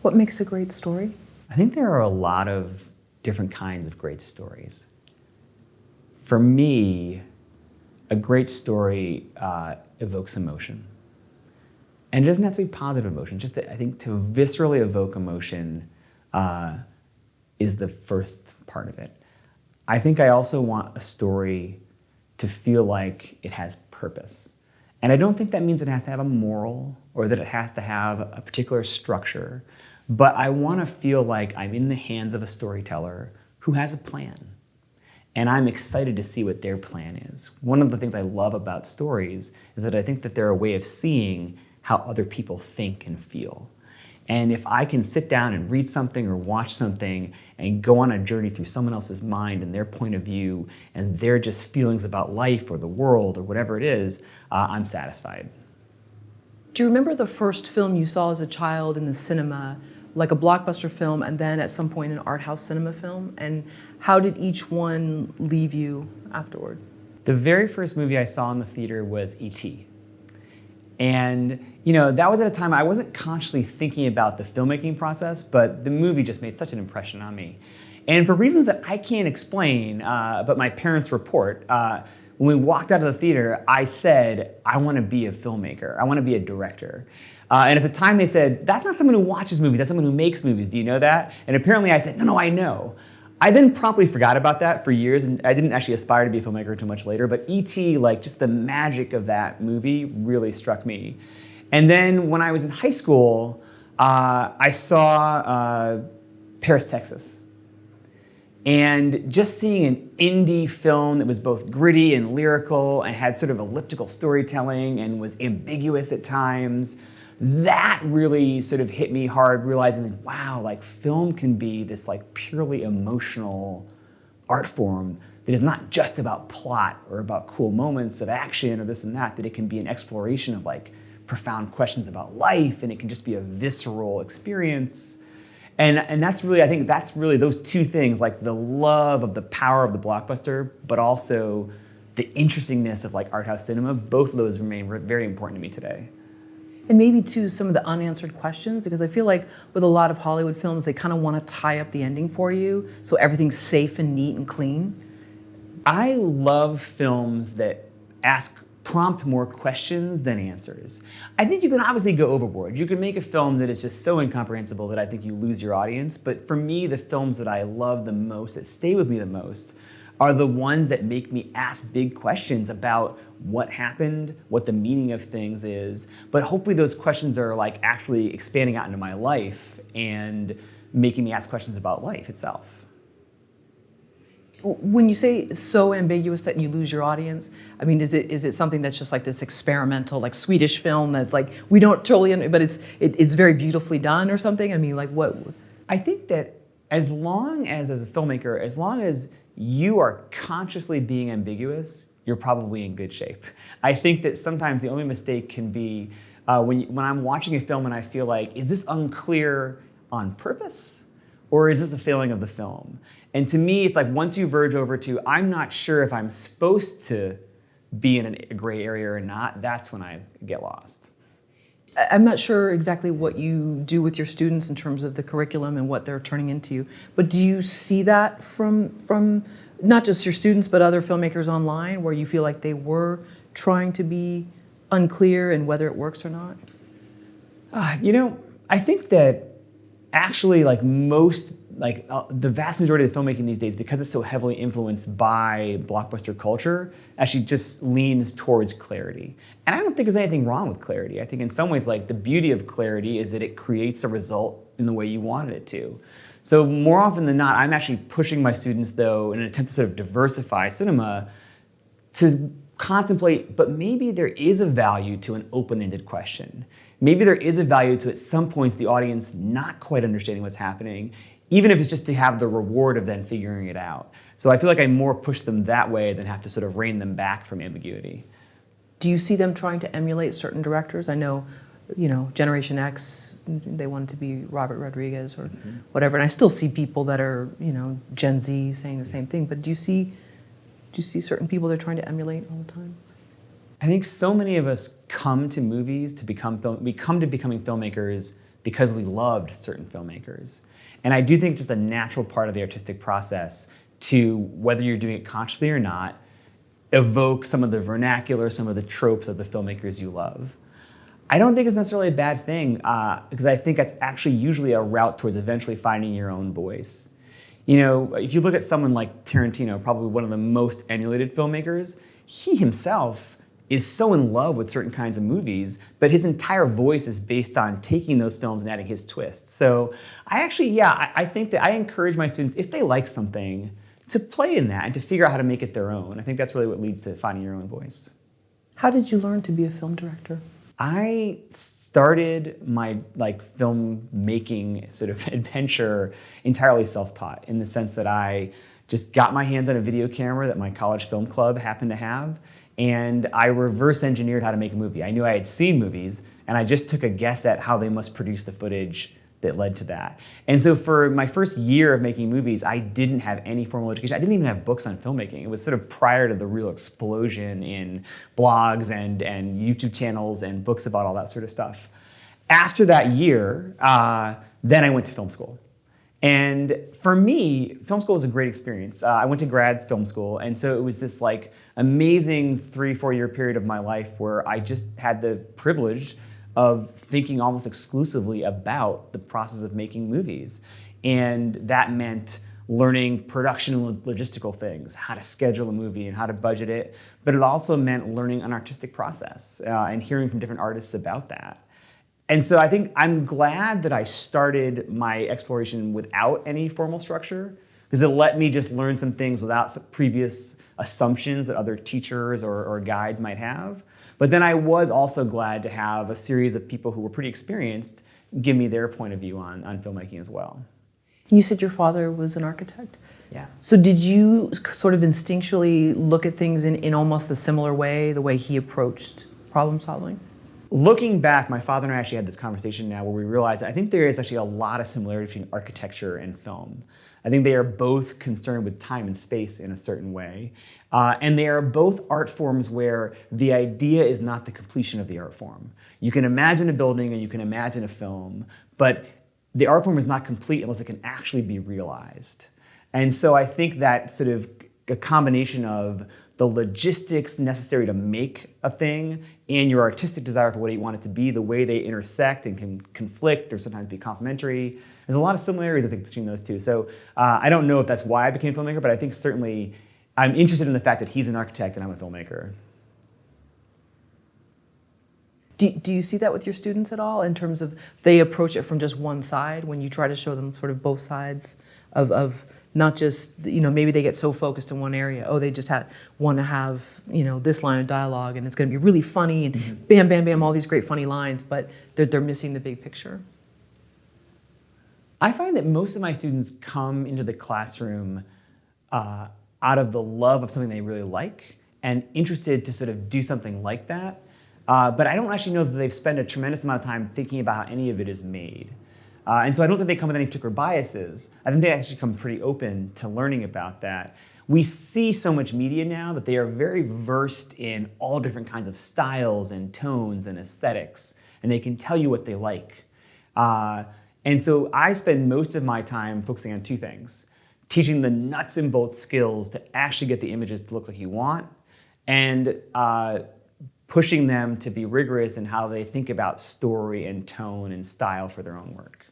What makes a great story? I think there are a lot of different kinds of great stories. For me, a great story evokes emotion. And it doesn't have to be positive emotion, just that I think to viscerally evoke emotion is the first part of it. I think I also want a story to feel like it has purpose. And I don't think that means it has to have a moral or that it has to have a particular structure, but I want to feel like I'm in the hands of a storyteller who has a plan. And I'm excited to see what their plan is. One of the things I love about stories is that I think that they're a way of seeing how other people think and feel. And if I can sit down and read something or watch something and go on a journey through someone else's mind and their point of view and their just feelings about life or the world or whatever it is, I'm satisfied. Do you remember the first film you saw as a child in the cinema, like a blockbuster film and then at some point an art house cinema film? And how did each one leave you afterward? The very first movie I saw in the theater was E.T. And that was at a time I wasn't consciously thinking about the filmmaking process, but the movie just made such an impression on me. And for reasons that I can't explain, but my parents report, when we walked out of the theater, I said, I want to be a filmmaker. I want to be a director. And at the time they said, that's not someone who watches movies, that's someone who makes movies. Do you know that? And apparently I said, no, I know. I then promptly forgot about that for years, and I didn't actually aspire to be a filmmaker until much later, but E.T., like just the magic of that movie really struck me. And then when I was in high school, I saw Paris, Texas. And just seeing an indie film that was both gritty and lyrical and had sort of elliptical storytelling and was ambiguous at times, that really sort of hit me hard, realizing that, wow, like film can be this like purely emotional art form that is not just about plot or about cool moments of action or this and that it can be an exploration of like profound questions about life, and it can just be a visceral experience. And that's really, I think that's really those two things, like the love of the power of the blockbuster, but also the interestingness of like art house cinema. Both of those remain very important to me today. And maybe too some of the unanswered questions, because I feel like with a lot of Hollywood films, they kind of want to tie up the ending for you so everything's safe and neat and clean. I love films that prompt more questions than answers. I think you can obviously go overboard. You can make a film that is just so incomprehensible that I think you lose your audience, but for me, the films that I love the most, that stay with me the most, are the ones that make me ask big questions about what happened, what the meaning of things is, but hopefully those questions are like actually expanding out into my life and making me ask questions about life itself. When you say so ambiguous that you lose your audience, I mean, is it something that's just like this experimental, like Swedish film that like we don't totally, but it's very beautifully done or something? I mean, like what? I think that as a filmmaker, as long as you are consciously being ambiguous, you're probably in good shape. I think that sometimes the only mistake can be when I'm watching a film and I feel like, is this unclear on purpose? Or is this a failing of the film? And to me, it's like once you verge over to, I'm not sure if I'm supposed to be in a gray area or not, that's when I get lost. I'm not sure exactly what you do with your students in terms of the curriculum and what they're turning into, but do you see that from not just your students, but other filmmakers online where you feel like they were trying to be unclear and whether it works or not? I think that actually the vast majority of the filmmaking these days, because it's so heavily influenced by blockbuster culture, actually just leans towards clarity. And I don't think there's anything wrong with clarity. I think in some ways, like the beauty of clarity is that it creates a result in the way you wanted it to. So more often than not, I'm actually pushing my students though in an attempt to sort of diversify cinema to contemplate, but maybe there is a value to an open-ended question. Maybe there is a value to at some points the audience not quite understanding what's happening, even if it's just to have the reward of then figuring it out. So I feel like I more push them that way than have to sort of rein them back from ambiguity. Do you see them trying to emulate certain directors? I know, Generation X, they wanted to be Robert Rodriguez or whatever, and I still see people that are, Gen Z saying the same thing, but do you see certain people they're trying to emulate all the time? I think so many of us come to movies to becoming filmmakers because we loved certain filmmakers. And I do think it's just a natural part of the artistic process to, whether you're doing it consciously or not, evoke some of the vernacular, some of the tropes of the filmmakers you love. I don't think it's necessarily a bad thing, because I think that's actually usually a route towards eventually finding your own voice. You know, if you look at someone like Tarantino, probably one of the most emulated filmmakers, he himself is so in love with certain kinds of movies, but his entire voice is based on taking those films and adding his twists. So I actually, yeah, I think that I encourage my students, if they like something, to play in that and to figure out how to make it their own. I think that's really what leads to finding your own voice. How did you learn to be a film director? I started my film making sort of adventure entirely self-taught, in the sense that I just got my hands on a video camera that my college film club happened to have, and I reverse engineered how to make a movie. I knew I had seen movies, and I just took a guess at how they must produce the footage that led to that. And so for my first year of making movies, I didn't have any formal education. I didn't even have books on filmmaking. It was sort of prior to the real explosion in blogs and YouTube channels and books about all that sort of stuff. After that year, then I went to film school. And for me, film school was a great experience. I went to grad film school, and so it was this like amazing 3-4 year period of my life where I just had the privilege of thinking almost exclusively about the process of making movies. And that meant learning production and logistical things, how to schedule a movie and how to budget it. But it also meant learning an artistic process and hearing from different artists about that. And so I think I'm glad that I started my exploration without any formal structure, because it let me just learn some things without some previous assumptions that other teachers or guides might have. But then I was also glad to have a series of people who were pretty experienced give me their point of view on filmmaking as well. You said your father was an architect? Yeah. So did you sort of instinctually look at things in almost a similar way, the way he approached problem solving? Looking back, my father and I actually had this conversation now where we realized I think there is actually a lot of similarity between architecture and film. I think they are both concerned with time and space in a certain way. And they are both art forms where the idea is not the completion of the art form. You can imagine a building and you can imagine a film, but the art form is not complete unless it can actually be realized. And so I think that sort of a combination of the logistics necessary to make a thing and your artistic desire for what you want it to be, the way they intersect and can conflict or sometimes be complementary. There's a lot of similarities, I think, between those two. So I don't know if that's why I became a filmmaker, but I think certainly I'm interested in the fact that he's an architect and I'm a filmmaker. Do you see that with your students at all, in terms of they approach it from just one side, when you try to show them sort of both sides of not just, you know, maybe they get so focused in one area, oh, they just want to have, you know, this line of dialogue and it's going to be really funny and bam, bam, bam, all these great funny lines, but they're missing the big picture? I find that most of my students come into the classroom out of the love of something they really like and interested to sort of do something like that. But I don't actually know that they've spent a tremendous amount of time thinking about how any of it is made. And so I don't think they come with any particular biases. I think they actually come pretty open to learning about that. We see so much media now that they are very versed in all different kinds of styles and tones and aesthetics, and they can tell you what they like. And so I spend most of my time focusing on two things: teaching the nuts and bolts skills to actually get the images to look like you want, and pushing them to be rigorous in how they think about story and tone and style for their own work.